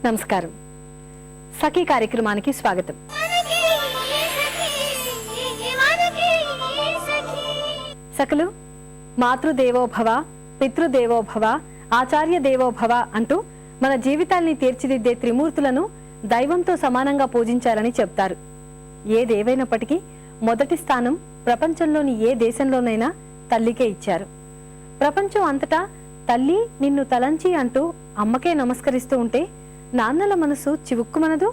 నమస్కారం. సఖీ కార్యక్రమానికి స్వాగతం. సఖలు, మాతృదేవోభవ, పితృదేవోభవ, ఆచార్య దేవోభవ అంటూ మన జీవితాల్ని తీర్చిదిద్దే త్రిమూర్తులను దైవంతో సమానంగా పూజించాలని చెప్తారు. ఏదేవైనప్పటికీ మొదటి స్థానం ప్రపంచంలోని ఏ దేశంలోనైనా తల్లికే ఇచ్చారు. ప్రపంచం అంతటా తల్లి నిన్ను తలంచి అంటూ అమ్మకే నమస్కరిస్తూ ఉంటే నాన్నల మనసు చివుక్కుమనదు.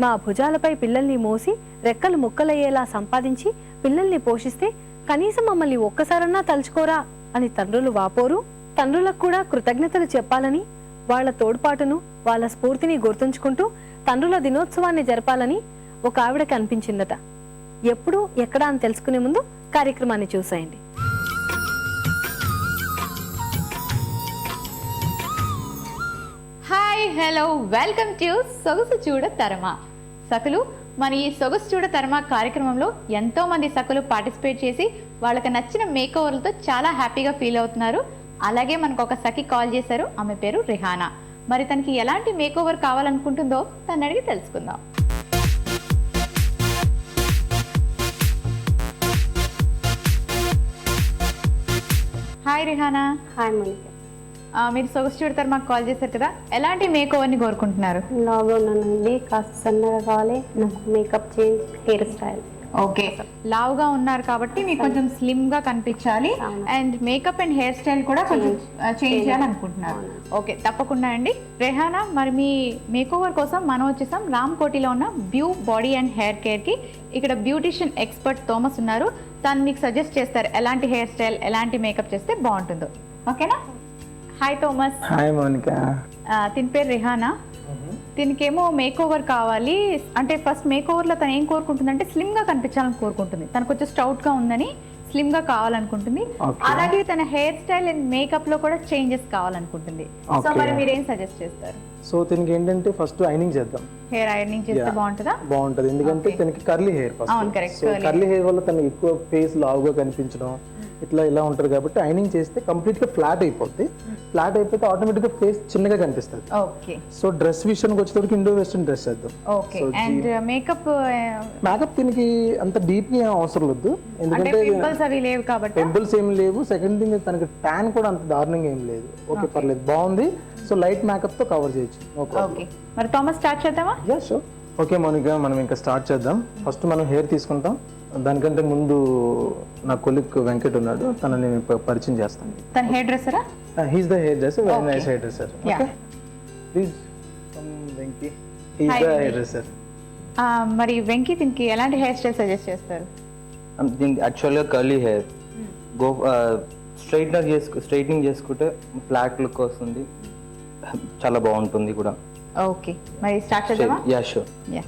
మా భుజాలపై పిల్లల్ని మోసి రెక్కలు ముక్కలయ్యేలా సంపాదించి పిల్లల్ని పోషిస్తే కనీసం మమ్మల్ని ఒక్కసారన్నా తలుచుకోరా అని తండ్రులు వాపోరు. తండ్రులకు కూడా కృతజ్ఞతలు చెప్పాలని, వాళ్ల తోడ్పాటును, వాళ్ల స్ఫూర్తిని గుర్తుంచుకుంటూ తండ్రుల దినోత్సవాన్ని జరపాలని ఒక ఆవిడకి అనిపించిందట. ఎప్పుడు ఎక్కడ అని తెలుసుకునే ముందు కార్యక్రమాన్ని చూసేయండి. హాయ్, హలో, వెల్కమ్ టు సొగసు చూడ తరమా. సఖలు, మన ఈ సొగసు చూడ తరమా కార్యక్రమంలో ఎంతో మంది సఖలు పార్టిసిపేట్ చేసి వాళ్ళకి నచ్చిన మేక్ ఓవర్లతో చాలా హ్యాపీగా ఫీల్ అవుతున్నారు. అలాగే మనకు ఒక సఖి కాల్ చేశారు. ఆమె పేరు రిహానా. మరి తనకి ఎలాంటి మేక్ ఓవర్ కావాలనుకుంటుందో తను అడిగి తెలుసుకుందాం. హాయ్ రిహానా. హాయ్ మోనిక. మీరు సొగసు చూడతారు మాకు కాల్ చేశారు కదా, ఎలాంటి మేక్ ఓవర్ని కోరుకుంటున్నారు? లావుగా ఉన్నానండి, కాస్త సన్నగా కావాలి, నాకు makeup change, hair style. Okay, లావుగా ఉన్నారు కాబట్టి మీకు కొంచెం స్లిమ్ గా కనిపించాలి and makeup and hair style కూడా కొంచెం చేంజ్ చేయాలనుకుంటున్నారు. ఓకే, తప్పకుండా అండి. రెహానా, మరి మీ మేక్ ఓవర్ కోసం మనం వచ్చేసాం రామ్కోటిలో ఉన్న బ్యూ బాడీ అండ్ హెయిర్ కేర్ కి. ఇక్కడ బ్యూటిషియన్ ఎక్స్పర్ట్ థామస్ ఉన్నారు. తను మీకు సజెస్ట్ చేస్తారు ఎలాంటి హెయిర్ స్టైల్, ఎలాంటి మేకప్ చేస్తే బాగుంటుందో. ఓకేనా? Hi Thomas. Hi Monica. దీని పేరు రిహానా. దీనికేమో మేక్ ఓవర్ కావాలి. అంటే ఫస్ట్ మేక్ ఓవర్లో తను ఏం కోరుకుంటుందంటే స్లిమ్ గా కనిపించాలని కోరుకుంటుంది. తనకు కొంచెం స్టౌట్ గా ఉందని స్లిమ్ గా కావాలనుకుంటుంది. అలాగే తన హెయిర్ స్టైల్ అండ్ మేకప్ లో కూడా చేంజెస్ కావాలనుకుంటుంది. సో మరి మీరు ఏం సజెస్ట్ చేస్తారు? సో దీనికి ఏంటంటే ఫస్ట్ ఐనింగ్ చేద్దాం. హెయిర్ ఐరనింగ్ చేస్తే బాగుంటుందా? బాగుంటది, ఎందుకంటే తనకి curly hair first. So curly hair వల్ల తనకి ఎక్కువ ఫేస్ లావుగా కనిపించడం ఇట్లా ఇలా ఉంటది కాబట్టి ఐనింగ్ చేస్తే కంప్లీట్ గా ఫ్లాట్ అయిపోద్ది. ఫ్లాట్ అయిపోతే ఆటోమేటిక్ గా ఫేస్ చిన్నగా కనిపిస్తుంది. ఓకే. సో డ్రెస్ విషయానికి వచ్చేటప్పుడు ఇండో వెస్టర్న్ డ్రెస్ చేద్దాం. ఓకే. అండ్ మేకప్ దీనికి అంత డీప్ గా అవసరం లేదు, ఎందుకంటే పింపుల్స్ అవి లేవు కాబట్టి. పింపుల్స్ ఏం లేవు. సెకండ్ థింగ్, తనకి ట్యాన్ కూడా అంత దారుణంగా ఏం లేదు. ఓకే, పర్లేదు, బాగుంది. సో లైట్ మేకప్ తో కవర్ చేయొచ్చు. ఓకే, మరి థామస్ స్టార్ట్ చేద్దామా? Yeah, sure. ఓకే మోనిక, మనం ఇంకా స్టార్ట్ చేద్దాం. ఫస్ట్ మనం హెయిర్ తీసుకుంటాం. దానికంటే ముందు నా కొలిక్ వెంకట్ ఉన్నాడు, తనని నేను పరిచయం చేస్తాను. తన హెయిర్ డ్రెస్సరా? He's the hair dresser, very nice hair dresser. Okay, please come Venky. He's the hair dresser. మరి వెంకీ దీనికి ఎలాంటి హెయిర్ స్టైల్ సజెస్ట్ చేస్తారు? దీనికి యాక్చువల్గా కర్లీ హెయిర్ గో స్ట్రైట్నింగ్ చేసుకుంటే ఫ్లాట్ లుక్ వస్తుంది, చాలా బాగుంటుంది కూడా. ఓకే, మరి స్టార్ట్ చేద్దామా? Yeah, sure. యా.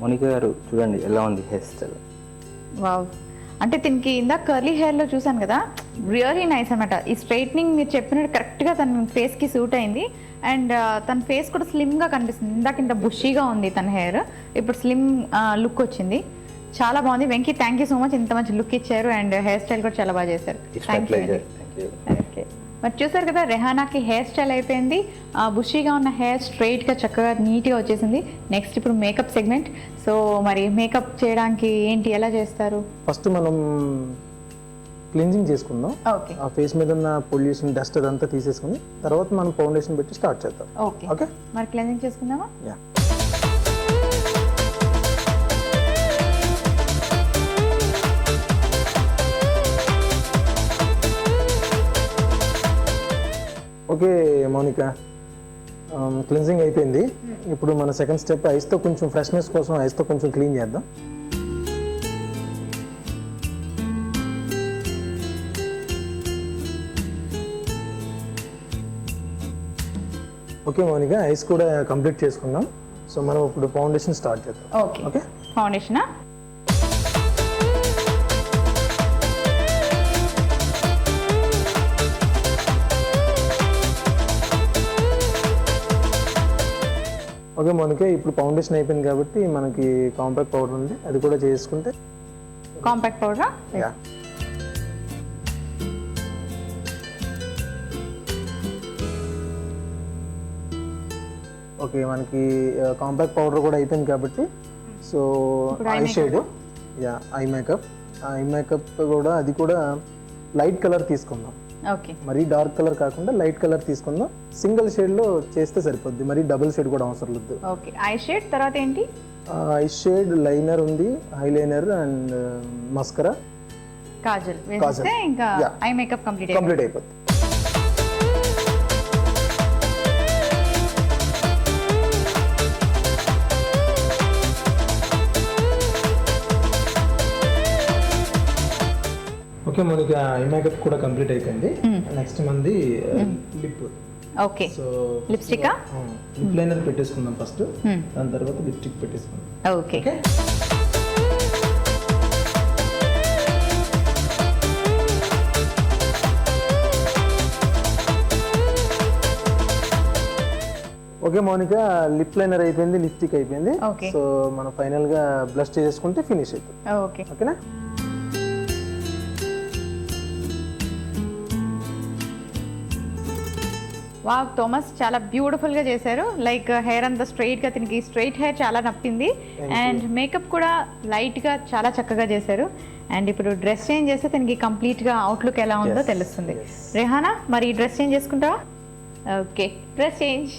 మోనిక గారు చూడండి ఎలా ఉంది హెయిర్ స్టైల్. వావ్, అంటే దీనికి ఇందాక కర్లీ హెయిర్లో చూసాను కదా, రియలీ నైస్ అనమాట. ఈ స్ట్రైట్నింగ్ మీరు చెప్పినట్టు కరెక్ట్గా తన ఫేస్కి సూట్ అయింది. అండ్ తన ఫేస్ కూడా స్లిమ్గా కనిపిస్తుంది. ఇందాక ఇంత బుషీగా ఉంది తన హెయిర్, ఇప్పుడు స్లిమ్ లుక్ వచ్చింది. చాలా బాగుంది. Venky, thank you so much, ఇంత మంచి లుక్ ఇచ్చారు అండ్ హెయిర్ స్టైల్ కూడా చాలా బాగా చేశారు. Thank you. ఓకే, మరి చూసారు కదా, రెహానాకి హెయిర్ స్టైల్ అయిపోయింది. బుషీగా ఉన్న హెయిర్ స్ట్రైట్గా చక్కగా నీట్గా వచ్చేసింది. నెక్స్ట్ ఇప్పుడు మేకప్ సెగ్మెంట్. సో మరి మేకప్ చేయడానికి ఏంటి, ఎలా చేస్తారు? ఫస్ట్ మనం క్లీన్జింగ్ చేసుకుందాం. ఓకే. ఆ ఫేస్ మీద ఉన్న పొల్యూషన్, డస్ట్ అదంతా తీసేసుకుని తర్వాత మనం ఫౌండేషన్ పెట్టి స్టార్ట్ చేద్దాం. ఓకే. ఓకే, మరి క్లీనింగ్ చేసుకుందామా? యా. ఓకే మౌనిక, క్లిన్జింగ్ అయిపోయింది. ఇప్పుడు మన సెకండ్ స్టెప్ ఐస్తో కొంచెం ఫ్రెష్నెస్ కోసం ఐస్తో కొంచెం క్లీన్ చేద్దాం. ఓకే మౌనిక, ఐస్ కూడా కంప్లీట్ చేసుకున్నాం. సో మనం ఇప్పుడు ఫౌండేషన్ స్టార్ట్ చేద్దాం. ఓకే ఓకే, ఫౌండేషనా? ఓకే మౌనిక, ఇప్పుడు ఫౌండేషన్ అయిపోయింది కాబట్టి మనకి కాంపాక్ట్ పౌడర్ ఉంది, అది కూడా చేసుకుంటే. కాంపాక్ట్ పౌడరా? యా. ఓకే, మనకి కాంపాక్ట్ పౌడర్ కూడా అయిపోయింది కాబట్టి so eye shade, yeah eye makeup కూడా అది కూడా లైట్ కలర్ తీసుకుందాం. ఓకే, మరీ డార్క్ కలర్ కాకుండా లైట్ కలర్ తీసుకుందాం. సింగిల్ షేడ్లో చేస్తే సరిపోద్ది, మరి డబుల్ షేడ్ కూడా అవసరం లేదు. ఓకే, ఐ షేడ్ తర్వాత ఏంటి? ఐ షేడ్ లైనర్ ఉంది, eye liner and mascara, Kajal వేస్తే ఇంకా ఐ మేకప్ కంప్లీట్ అయిపోద్ది. ఓకే మౌనిక, ఐ మేకప్ కూడా కంప్లీట్ అయిపోయింది. నెక్స్ట్ మంది lip. Okay, so lipstick lip liner పెట్టేసుకుందాం ఫస్ట్, దాని తర్వాత లిప్స్టిక్ పెట్టేసుకుందాం. Okay, okay Mounika, lip liner అయిపోయింది, లిప్స్టిక్ అయిపోయింది. Okay. సో మనం ఫైనల్ గా బ్లష్ చేసుకుంటే ఫినిష్ అయిపోతుంది. ఓకే. ఓకేనా? వావ్, థామస్ చాలా బ్యూటిఫుల్ గా చేశారు. లైక్ హెయిర్ అంతా స్ట్రైట్ గా, దీనికి స్ట్రైట్ హెయిర్ చాలా నప్పింది. అండ్ మేకప్ కూడా లైట్ గా చాలా చక్కగా చేశారు. అండ్ ఇప్పుడు డ్రెస్ చేంజ్ చేస్తే దీనికి కంప్లీట్ గా అవుట్లుక్ ఎలా ఉందో తెలుస్తుంది. రెహానా, మరి డ్రెస్ చేంజ్ చేసుకుంటావా? Okay, dress change.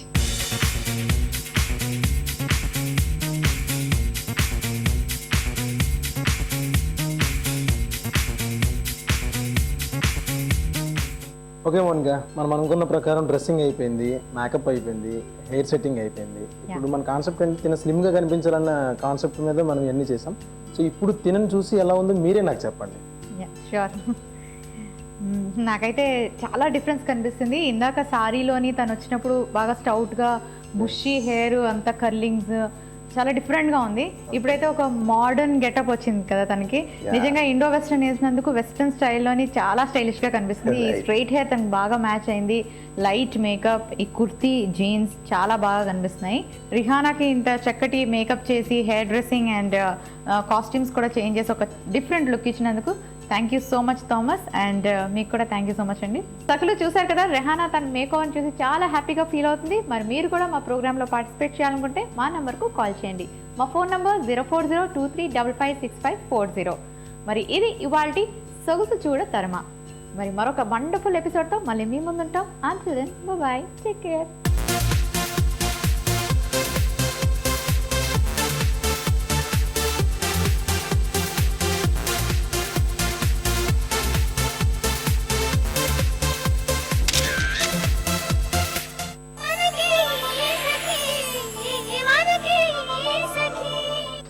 Okay Mounika, మనం అనుకున్న ప్రకారం డ్రెస్సింగ్ అయిపోయింది, మేకప్ అయిపోయింది, హెయిర్ సెట్టింగ్ అయిపోయింది. ఇప్పుడు మన కాన్సెప్ట్ ఏంటి, తిన స్లిమ్ గా కనిపించాలన్న కాన్సెప్ట్ మీద మనం ఇవన్నీ చేసాం. సో ఇప్పుడు తినని చూసి ఎలా ఉందో మీరే నాకు చెప్పండి. ష్యూర్. నాకైతే చాలా డిఫరెన్స్ కనిపిస్తుంది. ఇందాక సారీలోని తను వచ్చినప్పుడు బాగా స్టౌట్గా బుషీ హెయిర్, అంతా కర్లింగ్స్, చాలా డిఫరెంట్గా ఉంది. ఇప్పుడైతే ఒక మోడర్న్ గెటప్ వచ్చింది కదా తనకి. నిజంగా ఇండో వెస్టర్న్ వేసినందుకు వెస్టర్న్ స్టైల్లోని చాలా స్టైలిష్గా కనిపిస్తుంది. ఈ స్ట్రైట్ హెయిర్ తనకు బాగా మ్యాచ్ అయింది. లైట్ మేకప్, ఈ కుర్తీ, జీన్స్ చాలా బాగా కనిపిస్తున్నాయి. రిహానాకి ఇంత చక్కటి మేకప్ చేసి హెయిర్ డ్రెస్సింగ్ అండ్ కాస్ట్యూమ్స్ కూడా చేంజ్ చేసి ఒక డిఫరెంట్ లుక్ ఇచ్చినందుకు thank you so much Thomas. And మీకు కూడా థ్యాంక్ యూ సో మచ్ అండి. సకలు చూశారు కదా, రెహానా తన మేకప్ చూసి చాలా హ్యాపీగా ఫీల్ అవుతుంది. మరి మీరు కూడా మా ప్రోగ్రాంలో పార్టిసిపేట్ చేయాలనుకుంటే మా నెంబర్కు కాల్ చేయండి. మా ఫోన్ నంబర్ 04023556540. మరి ఇది ఇవాల్టి సొగసు చూడ తరమా. మరి మరొక వండర్ఫుల్ ఎపిసోడ్తో మళ్ళీ మీ ముందుంటాం. Until then bye bye, take care.